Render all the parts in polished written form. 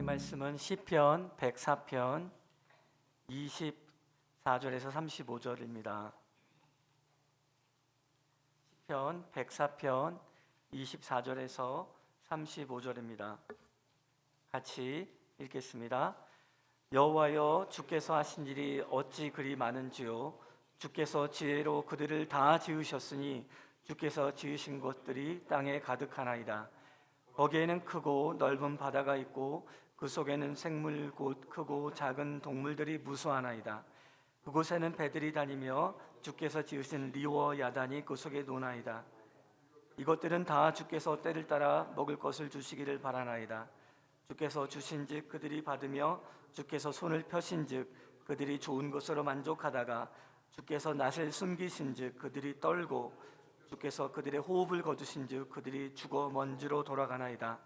말씀은 시편 104편 24절에서 35절입니다. 시편 104편 24절에서 35절입니다. 같이 읽겠습니다. 여호와여, 주께서 하신 일이 어찌 그리 많은지요. 주께서 지혜로 그들을 다 지으셨으니 주께서 지으신 것들이 땅에 가득하나이다. 거기에는 크고 넓은 바다가 있고 그 속에는 생물 곧 크고 작은 동물들이 무수하나이다. 그곳에는 배들이 다니며 주께서 지으신 리워 야단이 그 속에 노나이다. 이것들은 다 주께서 때를 따라 먹을 것을 주시기를 바라나이다. 주께서 주신즉 그들이 받으며 주께서 손을 펴신즉 그들이 좋은 것으로 만족하다가 주께서 낯을 숨기신즉 그들이 떨고 주께서 그들의 호흡을 거두신즉 그들이 죽어 먼지로 돌아가나이다.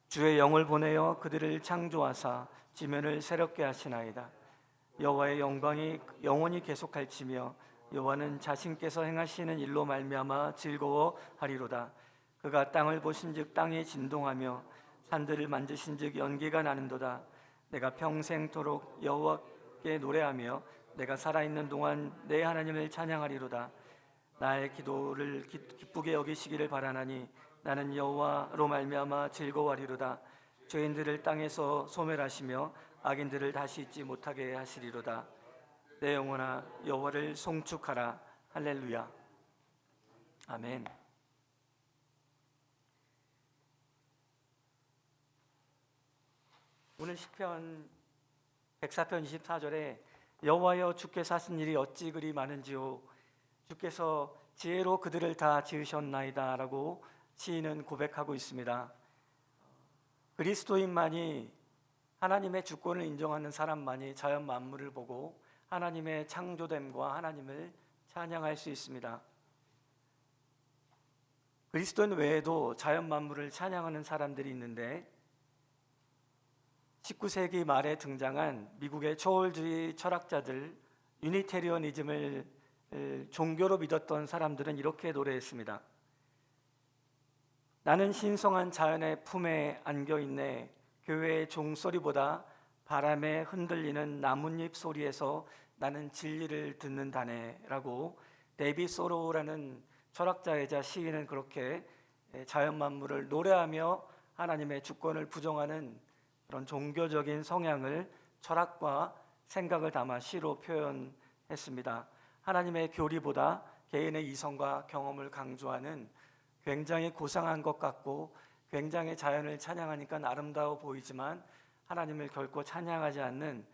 주의 영을 보내어 그들을 창조하사 지면을 새롭게 하시나이다. 여호와의 영광이 영원히 계속할지며 여호와는 자신께서 행하시는 일로 말미암아 즐거워하리로다. 그가 땅을 보신즉 땅이 진동하며 산들을 만지신즉 연기가 나는도다. 내가 평생토록 여호와께 노래하며 내가 살아있는 동안 내 하나님을 찬양하리로다. 나의 기도를 기쁘게 여기시기를 바라나니 나는 여호와로 말미암아 즐거워하리로다. 죄인들을 땅에서 소멸하시며 악인들을 다시 있지 못하게 하시리로다. 내 영혼아 여호와를 송축하라. 할렐루야. 아멘. 오늘 시편 104편 24절에 여호와여, 주께서 하신 일이 어찌 그리 많은지요. 주께서 지혜로 그들을 다 지으셨나이다 라고 시인은 고백하고 있습니다. 그리스도인만이, 하나님의 주권을 인정하는 사람만이 자연 만물을 보고 하나님의 창조됨과 하나님을 찬양할 수 있습니다. 그리스도인 외에도 자연 만물을 찬양하는 사람들이 있는데 19세기 말에 등장한 미국의 초월주의 철학자들, 유니테리언이즘을 종교로 믿었던 사람들은 이렇게 노래했습니다. 나는 신성한 자연의 품에 안겨있네. 교회의 종소리보다 바람에 흔들리는 나뭇잎 소리에서 나는 진리를 듣는다네 라고 데이빗 소로우라는 철학자이자 시인은 그렇게 자연 만물을 노래하며 하나님의 주권을 부정하는 그런 종교적인 성향을 철학과 생각을 담아 시로 표현했습니다. 하나님의 교리보다 개인의 이성과 경험을 강조하는 굉장히 고상한 것 같고 굉장히 자연을 찬양하니까 아름다워 보이지만 하나님을 결코 찬양하지 않는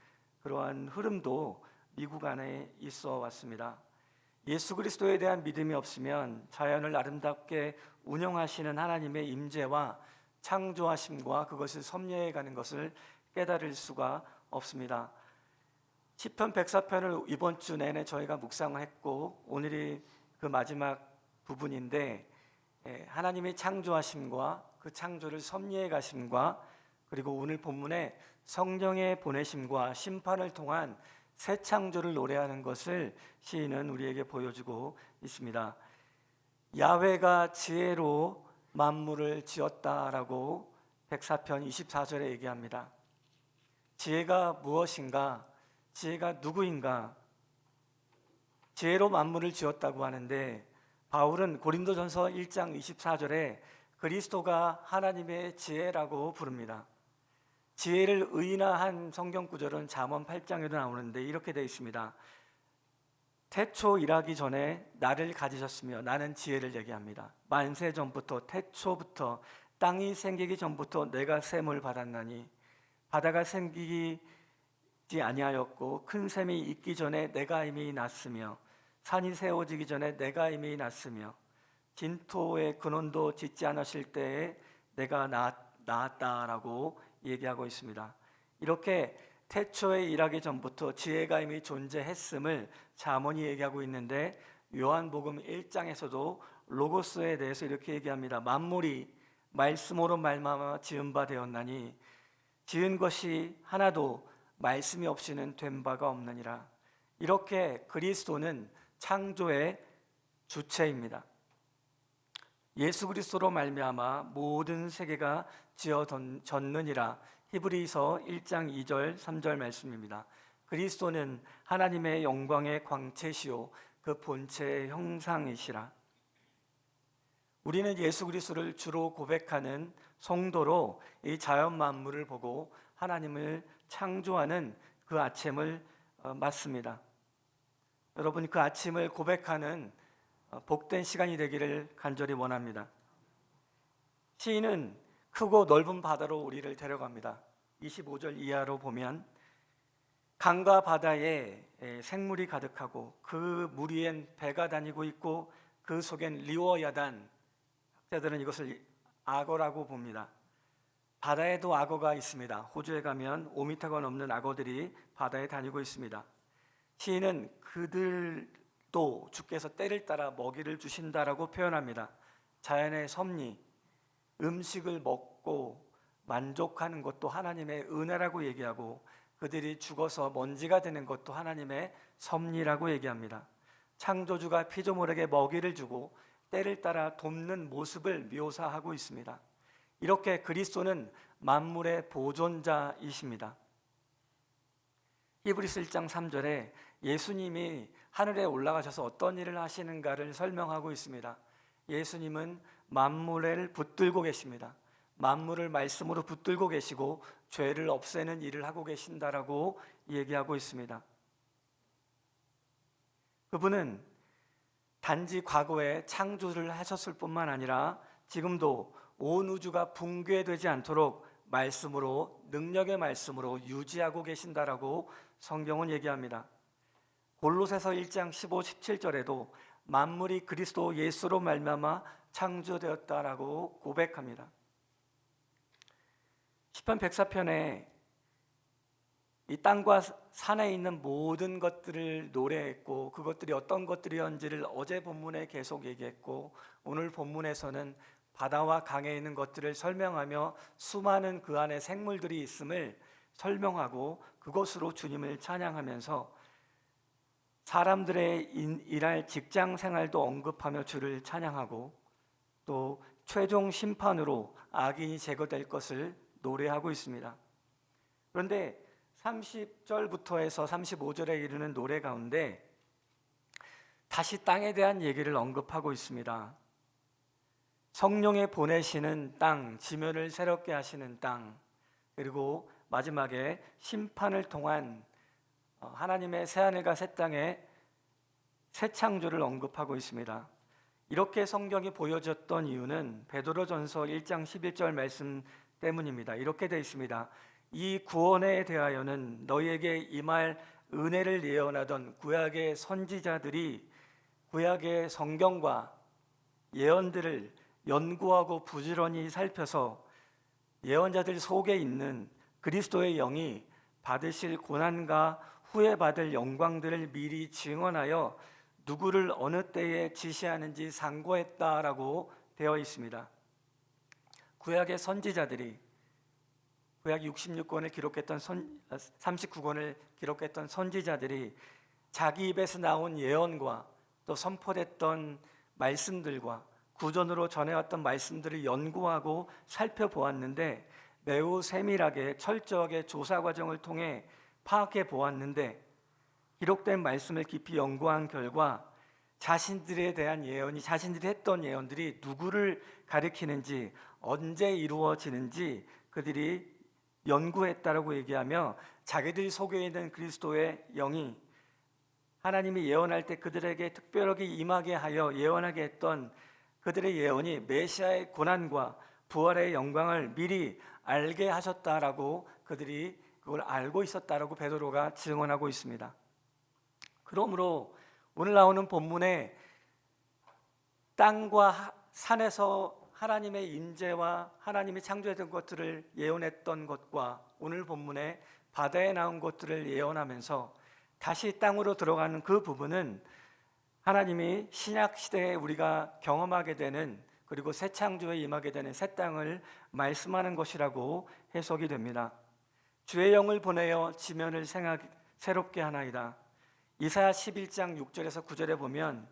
그러한 흐름도 미국 안에 있어 왔습니다. 예수 그리스도에 대한 믿음이 없으면 자연을 아름답게 운영하시는 하나님의 임재와 창조하심과 그것을 섭리해가는 것을 깨달을 수가 없습니다. 시편 104편을 이번 주 내내 저희가 묵상을 했고 오늘이 그 마지막 부분인데 하나님의 창조하심과 그 창조를 섭리해 가심과 그리고 오늘 본문에 성령의 보내심과 심판을 통한 새 창조를 노래하는 것을 시인은 우리에게 보여주고 있습니다. 야훼가 지혜로 만물을 지었다라고 104편 24절에 얘기합니다. 지혜가 무엇인가? 지혜가 누구인가? 지혜로 만물을 지었다고 하는데 바울은 고린도전서 1장 24절에 그리스도가 하나님의 지혜라고 부릅니다. 지혜를 의인화한 성경 구절은 잠언 8장에도 나오는데 이렇게 되어 있습니다. 태초 일하기 전에 나를 가지셨으며, 나는 지혜를 얘기합니다. 만세 전부터, 태초부터, 땅이 생기기 전부터 내가 셈을 받았나니 바다가 생기지 아니하였고 큰 샘이 있기 전에 내가 이미 났으며 산이 세워지기 전에 내가 이미 났으며 진토의 근원도 짓지 않으실 때에 내가 낳았다라고 얘기하고 있습니다. 이렇게 태초에 일하기 전부터 지혜가 이미 존재했음을 잠언이 얘기하고 있는데 요한복음 1장에서도 로고스에 대해서 이렇게 얘기합니다. 만물이 말씀으로 말미암아 지은 바 되었나니 지은 것이 하나도 말씀이 없이는 된 바가 없느니라. 이렇게 그리스도는 창조의 주체입니다. 예수 그리스도로 말미암아 모든 세계가 지어졌느니라. 히브리서 1장 2절 3절 말씀입니다. 그리스도는 하나님의 영광의 광채시요 그 본체의 형상이시라. 우리는 예수 그리스도를 주로 고백하는 성도로 이 자연 만물을 보고 하나님을 창조하는 그 아침을 맞습니다. 여러분, 그 아침을 고백하는 복된 시간이 되기를 간절히 원합니다. 시인은 크고 넓은 바다로 우리를 데려갑니다. 25절 이하로 보면 강과 바다에 생물이 가득하고 그 물 위엔 배가 다니고 있고 그 속엔 리워야단, 학자들은 이것을 악어라고 봅니다. 바다에도 악어가 있습니다. 호주에 가면 5m가 넘는 악어들이 바다에 다니고 있습니다. 시인은 그들도 주께서 때를 따라 먹이를 주신다라고 표현합니다. 자연의 섭리, 음식을 먹고 만족하는 것도 하나님의 은혜라고 얘기하고 그들이 죽어서 먼지가 되는 것도 하나님의 섭리라고 얘기합니다. 창조주가 피조물에게 먹이를 주고 때를 따라 돕는 모습을 묘사하고 있습니다. 이렇게 그리스도는 만물의 보존자이십니다. 히브리서 1장 3절에 예수님이 하늘에 올라가셔서 어떤 일을 하시는가를 설명하고 있습니다. 예수님은 만물을 붙들고 계십니다. 만물을 말씀으로 붙들고 계시고 죄를 없애는 일을 하고 계신다라고 얘기하고 있습니다. 그분은 단지 과거에 창조를 하셨을 뿐만 아니라 지금도 온 우주가 붕괴되지 않도록 말씀으로, 능력의 말씀으로 유지하고 계신다라고 성경은 얘기합니다. 골로새서 1장 15, 17절에도 만물이 그리스도 예수로 말미암아 창조되었다라고 고백합니다. 시편 104편에 이 땅과 산에 있는 모든 것들을 노래했고 그것들이 어떤 것들이었는지를 어제 본문에 계속 얘기했고 오늘 본문에서는 바다와 강에 있는 것들을 설명하며 수많은 그 안에 생물들이 있음을 설명하고 그것으로 주님을 찬양하면서 사람들의 일할 직장 생활도 언급하며 주를 찬양하고 또 최종 심판으로 악인이 제거될 것을 노래하고 있습니다. 그런데 30절부터 해서 35절에 이르는 노래 가운데 다시 땅에 대한 얘기를 언급하고 있습니다. 성령의 보내시는 땅, 지면을 새롭게 하시는 땅, 그리고 마지막에 심판을 통한 하나님의 새하늘과 새 땅의 새 창조를 언급하고 있습니다. 이렇게 성경이 보여졌던 이유는 베드로전서 1장 11절 말씀 때문입니다. 이렇게 되어 있습니다. 이 구원에 대하여는 너희에게 임할 은혜를 예언하던 구약의 선지자들이 구약의 성경과 예언들을 연구하고 부지런히 살펴서 예언자들 속에 있는 그리스도의 영이 받으실 고난과 후에 받을 영광들을 미리 증언하여 누구를 어느 때에 지시하는지 상고했다라고 되어 있습니다. 구약의 선지자들이 구약 66권을 기록했던 39권을 기록했던 선지자들이 자기 입에서 나온 예언과 또 선포됐던 말씀들과 구전으로 전해왔던 말씀들을 연구하고 살펴보았는데 매우 세밀하게 철저하게 조사 과정을 통해 파악해 보았는데 기록된 말씀을 깊이 연구한 결과 자신들에 대한 예언이 자신들이 했던 예언들이 누구를 가리키는지 언제 이루어지는지 그들이 연구했다라고 얘기하며 자기들 속에 있는 그리스도의 영이 하나님이 예언할 때 그들에게 특별하게 임하게 하여 예언하게 했던 그들의 예언이 메시아의 고난과 부활의 영광을 미리 알게 하셨다라고 그들이 그걸 알고 있었다라고 베드로가 증언하고 있습니다. 그러므로 오늘 나오는 본문에 땅과 산에서 하나님의 임재와 하나님이 창조했던 것들을 예언했던 것과 오늘 본문에 바다에 나온 것들을 예언하면서 다시 땅으로 들어가는 그 부분은 하나님이 신약 시대에 우리가 경험하게 되는 그리고 새 창조에 임하게 되는 새 땅을 말씀하는 것이라고 해석이 됩니다. 주의 영을 보내어 지면을 새롭게 하나이다. 이사야 11장 6절에서 9절에 보면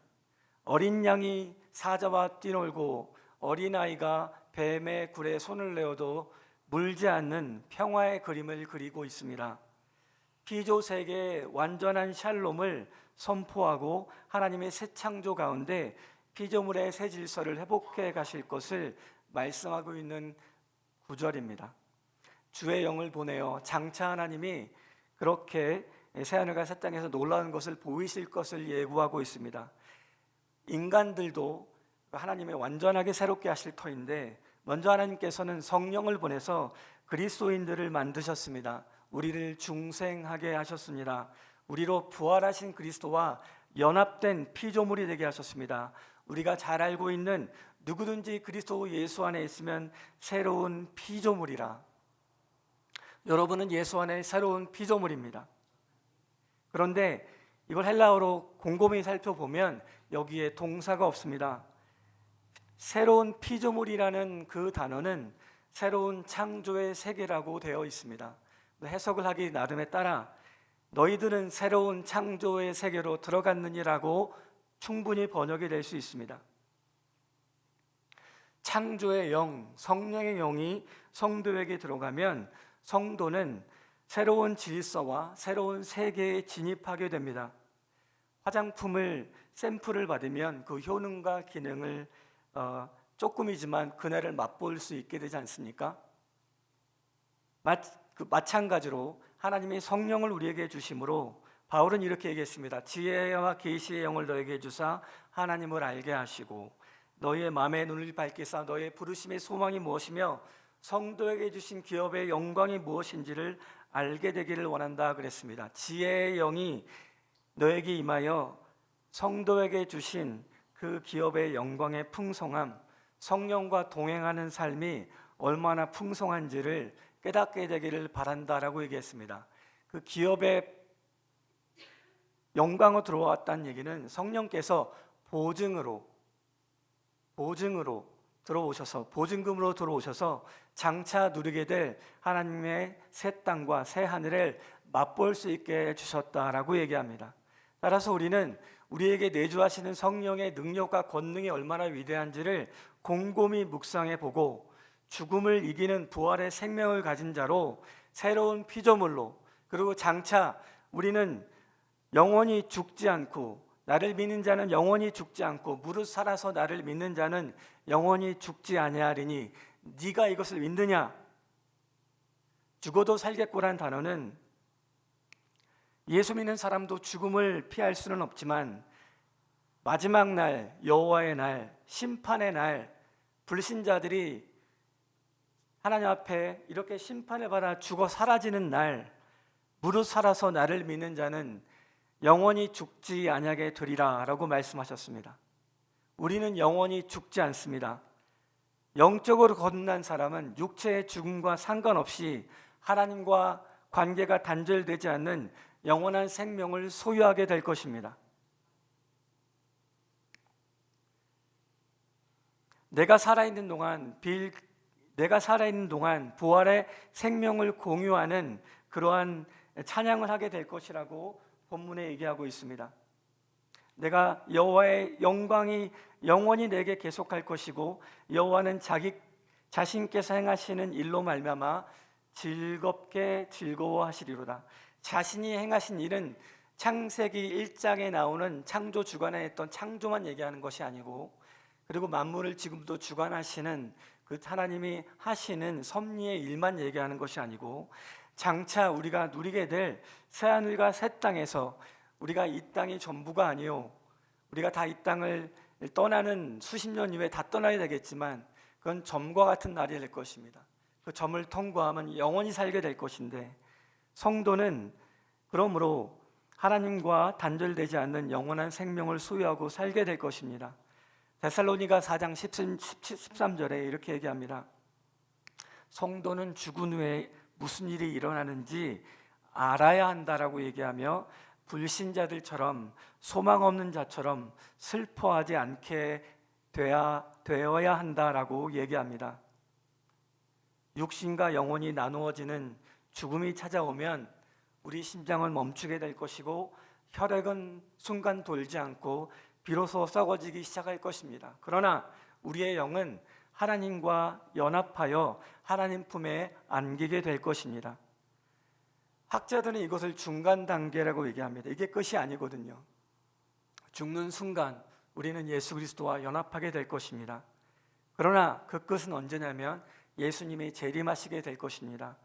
어린 양이 사자와 뛰놀고 어린아이가 뱀의 굴에 손을 내어도 물지 않는 평화의 그림을 그리고 있습니다. 피조 세계의 완전한 샬롬을 선포하고 하나님의 새 창조 가운데 피조물의 새 질서를 회복해 가실 것을 말씀하고 있는 구절입니다. 주의 영을 보내어 장차 하나님이 그렇게 새하늘과 새 땅에서 놀라운 것을 보이실 것을 예고하고 있습니다. 인간들도 하나님의 완전하게 새롭게 하실 터인데 먼저 하나님께서는 성령을 보내서 그리스도인들을 만드셨습니다. 우리를 중생하게 하셨습니다. 우리로 부활하신 그리스도와 연합된 피조물이 되게 하셨습니다. 우리가 잘 알고 있는 누구든지 그리스도 예수 안에 있으면 새로운 피조물이라. 여러분은 예수 안에 새로운 피조물입니다. 그런데 이걸 헬라어로 곰곰이 살펴보면 여기에 동사가 없습니다. 새로운 피조물이라는 그 단어는 새로운 창조의 세계라고 되어 있습니다. 해석을 하기 나름에 따라 너희들은 새로운 창조의 세계로 들어갔느니라고 충분히 번역이 될 수 있습니다. 창조의 영, 성령의 영이 성도에게 들어가면 성도는 새로운 질서와 새로운 세계에 진입하게 됩니다. 화장품을 샘플을 받으면 그 효능과 기능을 조금이지만 그날을 맛볼 수 있게 되지 않습니까? 마찬가지로 하나님이 성령을 우리에게 주심으로 바울은 이렇게 얘기했습니다. 지혜와 계시의 영을 너에게 주사 하나님을 알게 하시고 너희의 마음의 눈을 밝히사 너희의 부르심의 소망이 무엇이며 성도에게 주신 기업의 영광이 무엇인지를 알게 되기를 원한다 그랬습니다. 지혜의 영이 너에게 임하여 성도에게 주신 그 기업의 영광의 풍성함, 성령과 동행하는 삶이 얼마나 풍성한지를 깨닫게 되기를 바란다라고 얘기했습니다. 그 기업의 영광으로 들어왔다는 얘기는 성령께서 보증으로 들어오셔서 보증금으로 들어오셔서 장차 누리게 될 하나님의 새 땅과 새 하늘을 맛볼 수 있게 해주셨다라고 얘기합니다. 따라서 우리는 우리에게 내주하시는 성령의 능력과 권능이 얼마나 위대한지를 곰곰이 묵상해 보고 죽음을 이기는 부활의 생명을 가진 자로 새로운 피조물로 그리고 장차 우리는 영원히 죽지 않고 나를 믿는 자는 영원히 죽지 않고 무릇 살아서 나를 믿는 자는 영원히 죽지 아니하리니 네가 이것을 믿느냐? 죽어도 살겠고란 단어는 예수 믿는 사람도 죽음을 피할 수는 없지만 마지막 날, 여호와의 날, 심판의 날 불신자들이 하나님 앞에 이렇게 심판을 받아 죽어 사라지는 날 무릇 살아서 나를 믿는 자는 영원히 죽지 아니하게 되리라 라고 말씀하셨습니다. 우리는 영원히 죽지 않습니다. 영적으로 거듭난 사람은 육체의 죽음과 상관없이 하나님과 관계가 단절되지 않는 영원한 생명을 소유하게 될 것입니다. 내가 살아있는 동안 부활의 생명을 공유하는 그러한 찬양을 하게 될 것이라고 본문에 얘기하고 있습니다. 내가 여호와의 영광이 영원히 내게 계속할 것이고 여호와는 자신께서 행하시는 일로 말미암아 즐겁게 즐거워하시리로다. 자신이 행하신 일은 창세기 1장에 나오는 창조 주관에 했던 창조만 얘기하는 것이 아니고 그리고 만물을 지금도 주관하시는 그 하나님이 하시는 섭리의 일만 얘기하는 것이 아니고 장차 우리가 누리게 될 새하늘과 새 땅에서 우리가 이 땅이 전부가 아니요 우리가 다 이 땅을 떠나는 수십 년 이후에 다 떠나야 되겠지만 그건 점과 같은 날이 될 것입니다. 그 점을 통과하면 영원히 살게 될 것인데 성도는 그러므로 하나님과 단절되지 않는 영원한 생명을 소유하고 살게 될 것입니다. 데살로니가 4장 13절에 이렇게 얘기합니다. 성도는 죽은 후에 무슨 일이 일어나는지 알아야 한다라고 얘기하며 불신자들처럼 소망 없는 자처럼 슬퍼하지 않게 되어야 한다라고 얘기합니다. 육신과 영혼이 나누어지는 죽음이 찾아오면 우리 심장은 멈추게 될 것이고 혈액은 순간 돌지 않고 비로소 썩어지기 시작할 것입니다. 그러나 우리의 영은 하나님과 연합하여 하나님 품에 안기게 될 것입니다. 학자들은 이것을 중간 단계라고 얘기합니다. 이게 끝이 아니거든요. 죽는 순간 우리는 예수 그리스도와 연합하게 될 것입니다. 그러나 그 끝은 언제냐면 예수님이 재림하시게 될 것입니다.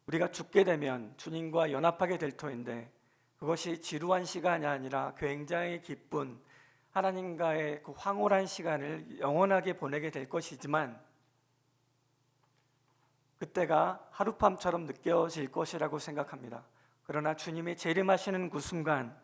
우리가 죽게 되면 주님과 연합하게 될 터인데, 그것이 지루한 시간이 아니라 굉장히 기쁜 하나님과의 그 황홀한 시간을 영원하게 보내게 될 것이지만, 그때가 하룻밤처럼 느껴질 것이라고 생각합니다. 그러나 주님이 재림하시는 그 순간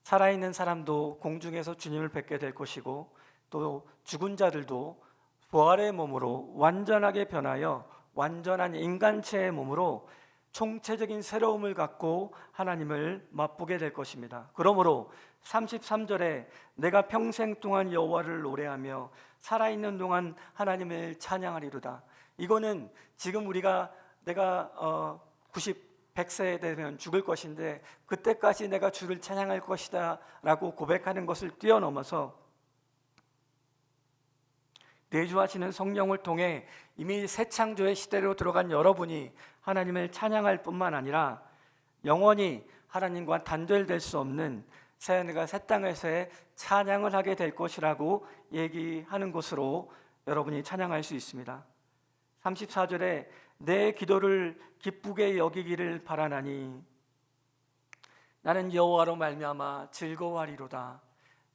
살아있는 사람도 공중에서 주님을 뵙게 될 것이고, 또 죽은 자들도 부활의 몸으로 완전하게 변하여 완전한 인간체의 몸으로 총체적인 새로움을 갖고 하나님을 맛보게 될 것입니다. 그러므로 33절에 내가 평생 동안 여호와를 노래하며 살아있는 동안 하나님을 찬양하리로다. 이거는 지금 내가 100세 되면 죽을 것인데 그때까지 내가 주를 찬양할 것이다 라고 고백하는 것을 뛰어넘어서 내주하시는 성령을 통해 이미 새 창조의 시대로 들어간 여러분이 하나님을 찬양할 뿐만 아니라 영원히 하나님과 단절될 수 없는 새하늘과 새 땅에서의 찬양을 하게 될 것이라고 얘기하는 것으로 여러분이 찬양할 수 있습니다. 34절에 내 기도를 기쁘게 여기기를 바라나니 나는 여호와로 말미암아 즐거워하리로다.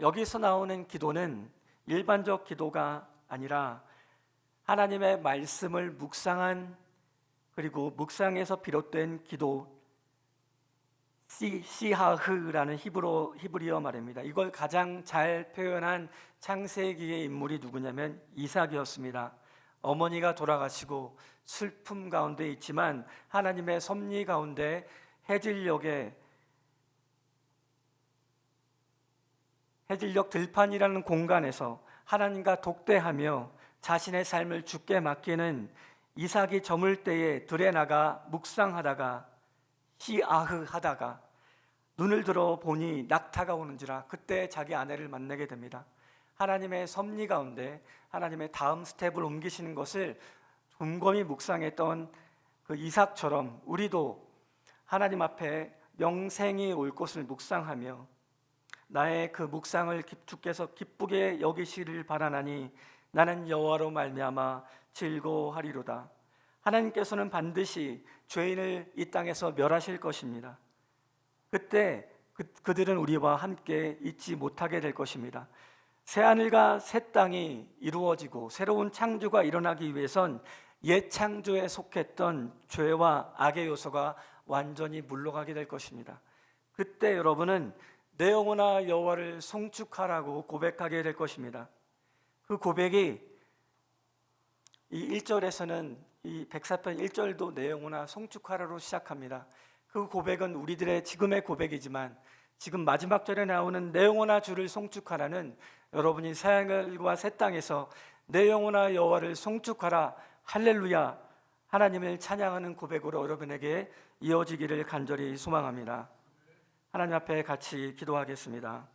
여기서 나오는 기도는 일반적 기도가 아니라 하나님의 말씀을 묵상한, 그리고 묵상에서 비롯된 기도, 시하흐라는 히브리어 말입니다. 이걸 가장 잘 표현한 창세기의 인물이 누구냐면 이삭이었습니다. 어머니가 돌아가시고 슬픔 가운데 있지만 하나님의 섭리 가운데 해질녘 들판이라는 공간에서 하나님과 독대하며 자신의 삶을 주께 맡기는 이삭이 저물 때에 들에 나가 묵상하다가 시아흐 하다가 눈을 들어 보니 낙타가 오는지라, 그때 자기 아내를 만나게 됩니다. 하나님의 섭리 가운데 하나님의 다음 스텝을 옮기시는 것을 곰곰이 묵상했던 그 이삭처럼 우리도 하나님 앞에 명생이 올 것을 묵상하며 나의 그 묵상을 주께서 기쁘게 여기시를 바라나니 나는 여호와로 말미암아 즐거워하리로다. 하나님께서는 반드시 죄인을 이 땅에서 멸하실 것입니다. 그때 그들은 우리와 함께 있지 못하게 될 것입니다. 새하늘과 새 땅이 이루어지고 새로운 창조가 일어나기 위해선 옛 창조에 속했던 죄와 악의 요소가 완전히 물러가게 될 것입니다. 그때 여러분은 내 영혼아 여호와를 송축하라고 고백하게 될 것입니다. 그 고백이 이 1절에서는 이 104편 1절도 내 영혼아 송축하라로 시작합니다. 그 고백은 우리들의 지금의 고백이지만 지금 마지막 절에 나오는 내 영혼아 주를 송축하라는 여러분이 새하늘과 새 땅에서 내 영혼아 여호와를 송축하라 할렐루야 하나님을 찬양하는 고백으로 여러분에게 이어지기를 간절히 소망합니다. 하나님 앞에 같이 기도하겠습니다.